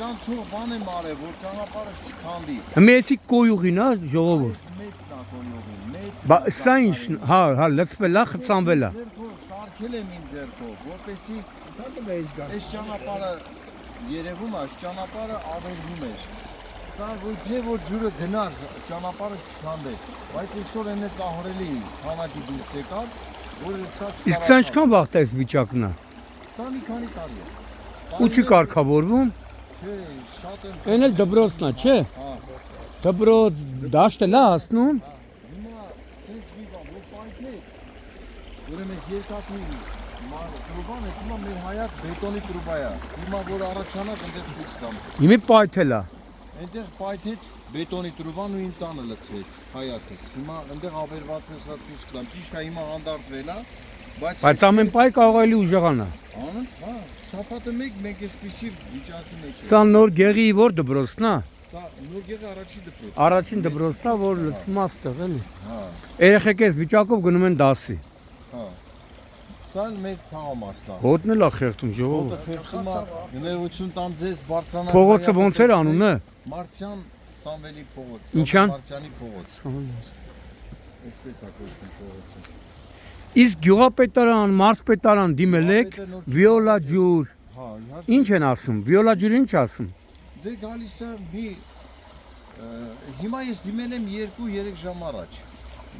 Բազանցող բան եմ արել, որ ճանապարհը չքանդի։ Մեսի կոյուղին, հա, ժողովուրդ։ Մեծն է կոյուղին, մեծ։ Բա սա ինչ, հա, լցվել է, խցանվել է։ Ձերքով սարքել եմ իմ ձերքով, որպեսի Դատը էս գա։ այս ճանապարհը երևում է, այս ճանապարհը ավերվում է։ Սա որ ջուրը գնար, ճանապարհը չքանդե։ Բայց այսօր այն է ծահորելի քանակի դուրս եկավ, որ սա չկարողացավ։ Իսկ սա ինչքան վաղ է այս վիճակն է։ Սա մի քանի տարի է։ Ու չի կարգավորվում։ Չէ, շատ են։ Այն էլ դբրոցն է, չէ։ Հա։ Դբրոց դաշտել է հասնում։ Հիմա սենց մի բան, որ պայքնեց, ուրեմն ես երկաթի տրուբան է, հիմա մեր հայատ բետոնի տրուբա է, հիմա որ առաջանակ այնտեղ ցույց տամ, Իմի պայթել է։ այնտեղ պայթեց բետոնի տրուբան ու իմ տանը լցվեց հայատս, հիմա այնտեղ ավերված է սա ցույց տամ, ճիշտ է հիմա հանդարտվել է, Բայց ամեն պայ կարող է ուժեղանա։ հա, շաբաթը մենք այսպիսի վիճակի մեջ ենք, Սա նոր գեղի որ դբրոցն է։ սա նոր գեղի առաջին դպրոցն է, Առաջին դբրոցն է, որ լցվում է ստեղ էլի։ հա, Երեխեք այս վիճակով գնում են դասի։ հա, սա մեր թաղամասն է, Հոտն էլ է խեղդում ժողովուրդ։ Ոտը խեղդում է, ներողություն տամ ձեզ բարձրանալ Փողոցը ոնց էր անում, է։ Մարցյան Սամվելի փողոց, Ինչան? Մարցյանի փողոց, այսպես է կոչվում փողոցը։ Իսկ գյուղապետարան, մարզպետարան դիմել եք, վիոլա ջուր։ Հա, Ինչ են ասում։ Վիոլա ջուրը ինչ ասում։ դե գալիս է մի հիմա ես դիմել եմ 2-3 ժամ առաջ։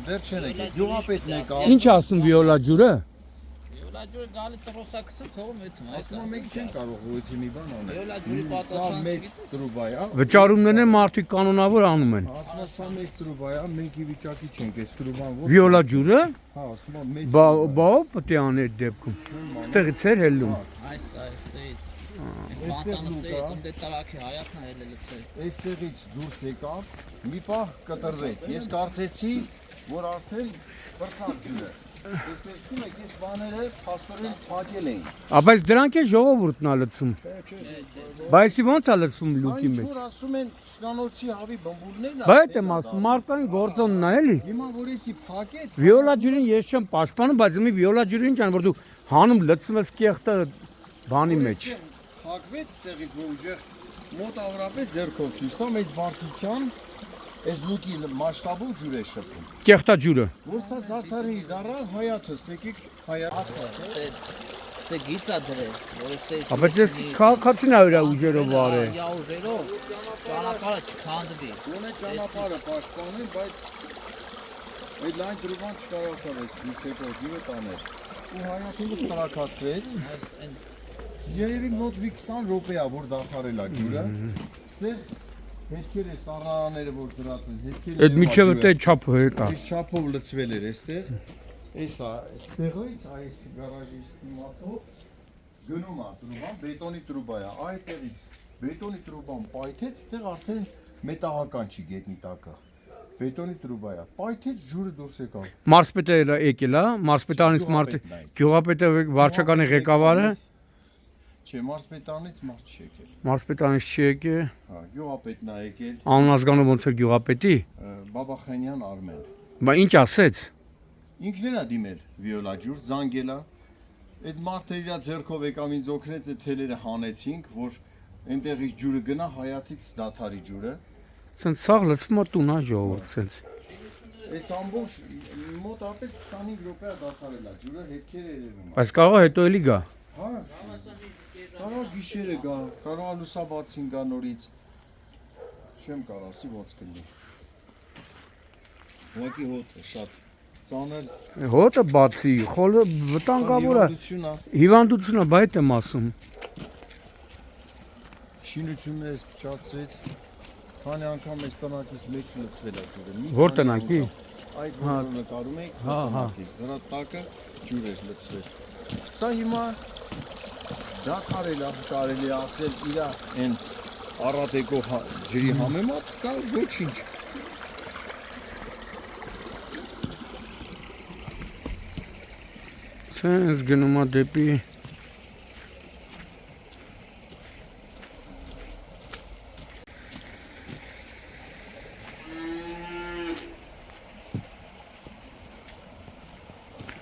Դեռ չեն եկել։ Գյուղապետն եկավ։ Ինչ ասում վիոլա ջուրը։ Վիոլա ջուրը գալի տռոսակցը թողում էթում, Ասում եմ մենք չենք կարող ոյթի մի բան անել։ Վիոլա ջուրի Սա պատասխանը մեծ տրուբա է, Վճարումներն են մարդիկ կանոնավոր անում են։ ասում եմ սա մեծ տրուբա է, մենք ի վիճակի չենք այս տրուբան որ։ Վիոլա ջուրը, Հա, ասում եմ մեծ։ բա պետք է աներ դեպքում։ Ստեղից էր հելում։ այստեղից ֆանտանստից ընդ տարակի հայատնա ելելցել Այստեղից դուրս եկավ, մի պահ կտրվեց։ Ես կարծեցի, որ արդեն բրծավ ջուրը։ Ես տեսնում եք, այս բաները փաստորեն փակել էին։ Բայց դրանք է ժողովուրդն է լցում։ Բայց ոնց է լցվում Սա լուկի ինչ մեջ։ որ ասում են շնանոցի հավի բմբուլներն Բայց եմ ասում, մարդկային գործոնն է էլի։ Հիմա որ էսի փակեց, Վիոլա ջուրին ես չեմ պաշտպանում, բայց իմի վիոլա ջուրը ինչ ան որ դու հանում լցում ես կեղտը բանի մեջ։ փակվեց ստեղից որ ուժեղ մոտ ավրապես ձերքով ցույց տամ այս բարձության այս լուկի մասշտաբով ջուր է շփում։ Կեղտա ջուրը։ Որ սա զասարի դարա հայաթս եկեք հայաթը։ Ստե գիծա դրել որ ստե Բայց ես քաղաքացին է ուրա ուժերով արե։ յա ուժերով ճանապարհը չքանդվի Գոնե ճանապարհը պաշտպանեն, բայց այդ լայն տրուբան չկարողացավ այս դուսեկով ջուրը տանել։ Ու հայաթումը ստրակացրեց։ Երևի մոտ 20 րոպե է որ դադարել է ջուրը։ Ստեղ հետքեր է սառնարանները որ դրած են, հետքերը։ Այդ միջևը տե չափը հետա։ Այս չափով լցվել էր այստեղ։ Էսա, այստեղից այս գարաժի ստիմացով գնում է տրուբան, բետոնի տրուբա է։ Այդտեղից բետոնի տրուբան պայթեց, այդտեղ արդեն մետաղական չի գետնի տակը։ Բետոնի տրուբա է։ Պայթեց ջուրը դուրս եկավ։ Մարզպետը եկել է, մարզպետանից մարդը գյուղապետը վարչականի ղեկավարը, Չէ, մարզպետանից մարդ չի եկել։ մարզպետանից չի եկել, Հա, գյուղապետն է եկել, անունազգանով ոնց էր գյուղապետի, Բաբախանյան Արմեն։ բա ինչ ասեց։ Ինքն է դիմել վիոլա ջուր, զանգել է։ Այդ մարդը իր ձեռքով եկավ ինձ օգնեց, այդ թելերը հանեցինք, որ այնտեղից ջուրը գնա հայաթից դաթարի ջուրը։ Սենց սաղ լցվում է տուն, հա ժողովուրդ, սենց։ Այս ամբողջ մոտավորապես 25 րոպե դադարել է ջուրը, հետքերը երևում է։ Բայց կարող է հետո էլի գա։ Հա, կարող գիշերը գա, կարող լուսաբացին գա նորից։ Չեմ կարող ասի ոնց կլինի։ Ուղղակի հոտը շատ ծանր Հոտը բացի, խոլը վտանգավոր է։ Հիվանդություն է, բա այդ եմ ասում։ Շինությունները փչացրեց։ Քանի անգամ այս տնակից մեջ լցվել է ջուրը։ Որ տնակի։ Այդ որը նկարում եք, հա։ դրա տակը ջուր էր լցվել։ Սա հիմա դա կարելի է ասել իր այն առատեկող ջրի համեմատ, սա ոչինչ։ Սենց գնում է դեպի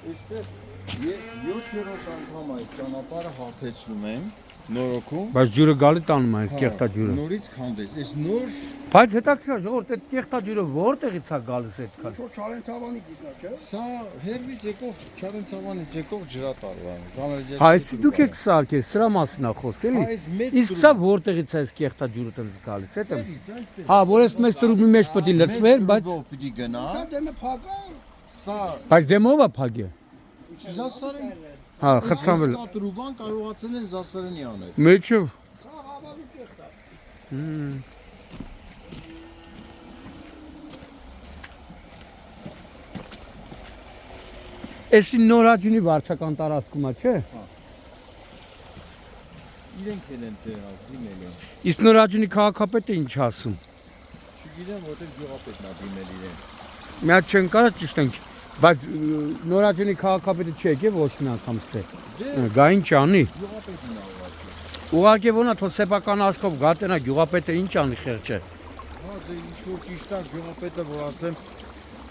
Այստեղ ես 7-րդ անգամ այս ճանապարհը հարթեցնում եմ Նորոքում։ Բայց ջուրը գալի տանում է այս կեղտա ջուրը։ Նորից քանդես։ Այս նոր Բայց հետաքրքիր է, որ այդ կեղտա ջուրը որտեղից է գալիս այդքան։ Չոր Չարենցավանի գիտա, չէ՞։ սա հերվից եկող Չարենցավանից եկող ջրատարվա։ Հա, այս դուք եք սարքել, սրա մասին է խոսք, էլի։ Այս մեծ Իսկ սա որտեղից է այս կեղտա ջուրը տենց գալիս, էդ։ Հա, որ այս մեծ տրուբի մեջ պետք է լցվեր, բայց պիտի գնա։ Դա դեմը փակա։ Սա բայց դեմով է փագե։ Զասարեն Հա, խցանվել։ Սա տրուբան կարողացել են Զասարենի անել։ Մեջը Սա հավազու կեղտա։ Էսի նորաջունի վարչական տարածքում է, չէ։ Իրենք են տեղած դիմել են։ Իսկ նորաջունի քաղաքապետը ինչ ասում։ Չգիտեմ որտեղ գյուղապետն է դիմել իրեն։ Մի հատ չեն կարա ճիշտ ենք, բայց նորաջունի քաղաքապետը չի եկել ոչ մի անգամ ստե։ Գա ինչ անի։ Գյուղապետն է ուղղակի։ Ուղղակի ոնա թո սեփական աշխով գատենա գյուղապետը ինչ անի խեղճը։ Հա դե ինչ որ ճիշտ է գյուղապետը որ ասեմ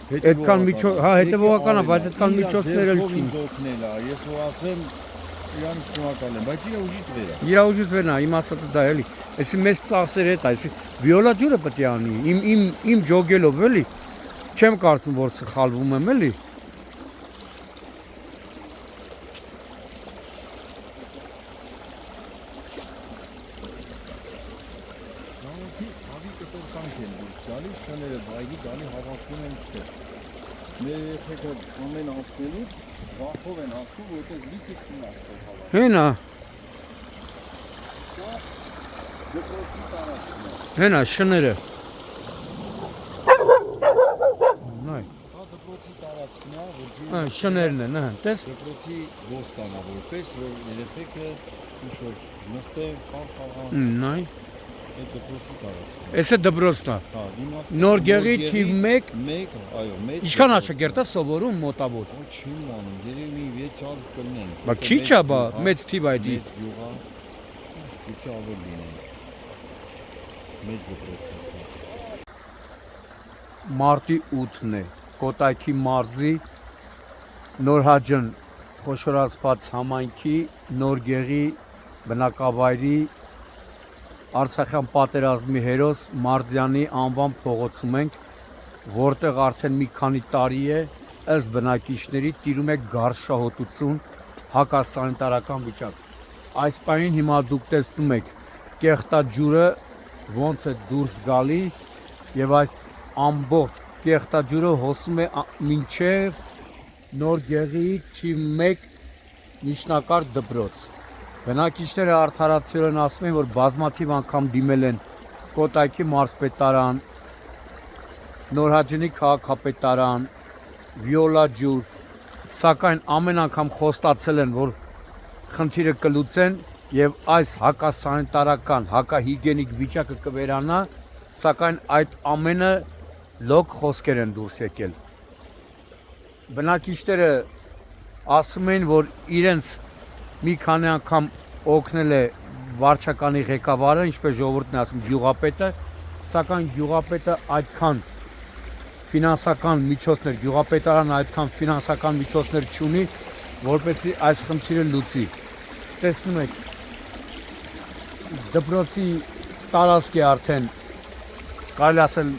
Այդքան միջոց, հա հետևողական է, բայց այդքան միջոցներ էլ չունի։ Օգնել է, ես որ ասեմ իրան շնորհակալ եմ, բայց իր ուժից վեր է։ Իրա ուժից վերնա, իմ ասածը դա էլի։ Այսի մեծ ծախսեր հետ, այսի վիոլա ջուրը պետք է անի։ Իմ ջոգելով էլի։ Չեմ կարծում որ սխալվում եմ էլի։ Շանոցի հավի կտորկանք են դուրս գալիս, շները վայրի գալի հավաքվում են ստեղ։ Մեր երեխեքը ամեն անցնելուց վախով են ասում, որտեղ լիքը շուն է ստեղ հավաք։ Հենա, Դպրոցի տարածքն է։ հենա շները։ Նայ, Սա դպրոցի տարածքն է, որ ջուրը հա շներն են, հա, տես։ դպրոցի ոստան է որպես, որ երեխեքը ինչ որ նստեն, խաղան, Նայ, այդ դպրոցի տարածքն է։ էս է դպրոցն է։ Հա, իմաստը Նոր գեղի թիվ 1, 1, այո, 1։ ինչքան աշակերտ է սովորում մոտավոր։ Ոչ չեմ անում, երևի 600 կլինեն։ Բա քիչ է բա, մեծ թիվ այդ։ Մեծ յուղա, գուցե ավելի լինեն։ Մեծ դպրոց է սա։ Մարտի 8-ն է, Կոտայքի մարզի Նորհաջն խոշորացված համայնքի Նորգեղի բնակավայրի Արցախյան պատերազմի հերոս Մարզյանի անվան փողոցում ենք, որտեղ արդեն մի քանի տարի է ըստ բնակիչների տիրում է գարշահոտություն, հակասանիտարական վիճակ։ Այս պահին հիմա դուք տեսնում եք կեղտա ջուրը ոնց է դուրս գալի եւ այս ամբողջ կեղտա ջուրը հոսում է մինչև Նորգեղի թիվ 1 միջնակարգ դպրոց։ Բնակիչները արդարացիորեն ասում են, որ բազմաթիվ անգամ դիմել են Կոտայքի մարզպետարան, Նորհաջնի քաղաքապետարան, Վիոլա ջուր, սակայն ամեն անգամ խոստացել են, որ խնդիրը կլուծեն եւ այս հակասանիտարական, հակահիգիենիկ վիճակը կվերանա, սակայն այդ ամենը լոկ խոսքեր են դուրս եկել։ Բնակիչները ասում են, որ իրենց մի քանի անգամ օգնել է վարչականի ղեկավարը, ինչպես ժողովուրդն է ասում, գյուղապետը, սակայն գյուղապետը այդքան ֆինանսական միջոցներ, գյուղապետարանը այդքան ֆինանսական միջոցներ չունի, որպեսզի այս խնդիրը լուծի։ Տեսնում եք, դպրոցի տարածք է արդեն, կարելի ասել,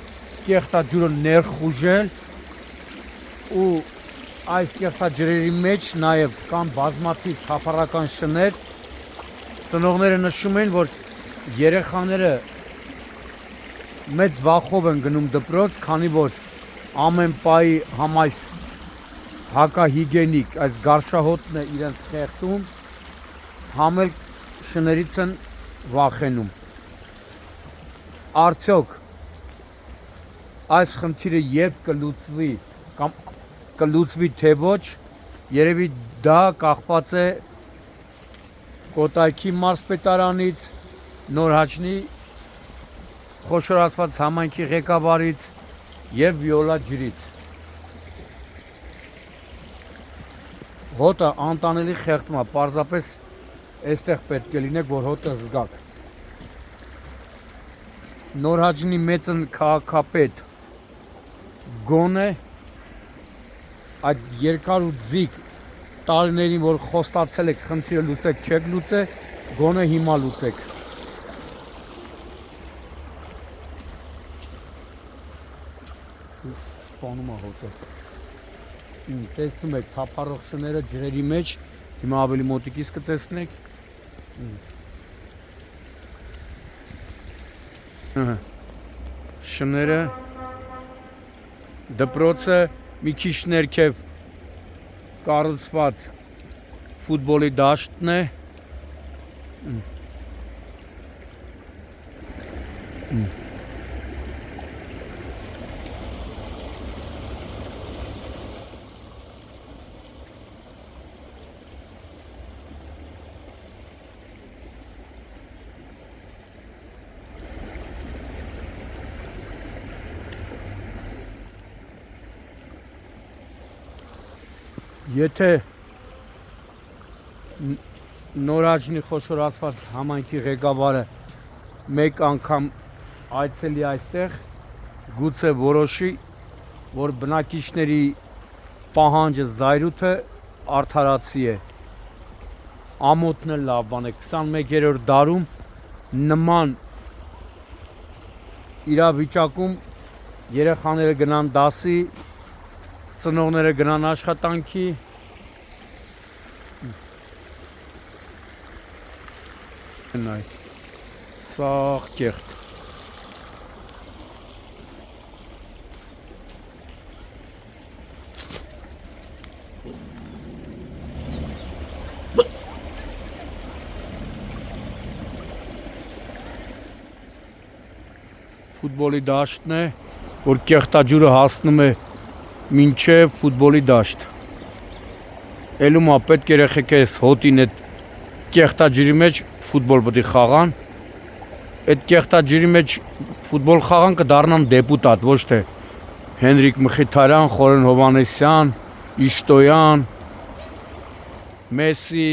կեղտա ջուրը ներխուժել ու այս կեղտա ջրերի մեջ նաև կան բազմաթիվ թափառական շներ։ Ծնողները նշում են, որ երեխաները մեծ վախով են գնում դպրոց, քանի որ ամեն պահի համայս հակահիգիենիկ այս գարշահոտն է իրենց խեղդում, համել շներից են վախենում։ Արդյոք այս խնդիրը երբ կլուծվի կամ կլուծվի թե ոչ, երևի դա կախված է Կոտայքի մարզպետարանից, Նորհաջնի խոշորացված համայնքի ղեկավարից եւ Վիոլա ջրից։ Հոտը անտանելի խեղդում է, պարզապես այստեղ պետք է լինեք, որ հոտը զգաք։ Նորհաջնի մեծն քաղաքապետ գոնե այդ երկար ու ձիգ տարիներին, որ խոստացել եք խնդիրը լուծեք, չեք լուծե, Գոնե հիմա լուծեք։ Սպանում է հոտը։ Տեսնում եք թափառող շները ջրերի մեջ, հիմա ավելի մոտիկից կտեսնեք։ Շները դպրոցը մի քիչ ներքև կառուցված ֆուտբոլի դաշտն է։ Եթե Նորաջնի խոշոր ասված համայնքի ղեկավարը մեկ անգամ այցելի այստեղ, գուցե որոշի, որ բնակիչների պահանջը զայրույթը արդարացի է։ Ամոթն էլ լավ բան է, 21-րդ դարում նման իրավիճակում երեխաները գնան դասի, ծնողները գնան աշխատանքի, նայ, սաղ կեղտ։ Ֆուտբոլի դաշտն է, որ կեղտաջուրը հասնում է մինչև ֆուտբոլի դաշտ։ Էլումա պետք երեխեք էս հոտին էտ կեղտաջրի մեջ ֆուտբոլ պետք է խաղան։ Այդ կեղտաջրի մեջ ֆուտբոլ խաղան կդառնան դեպուտատ, ոչ թե Հենրիկ Մխիթարյան, Խորեն Հովանեսյան, Իշտոյան, Մեսի,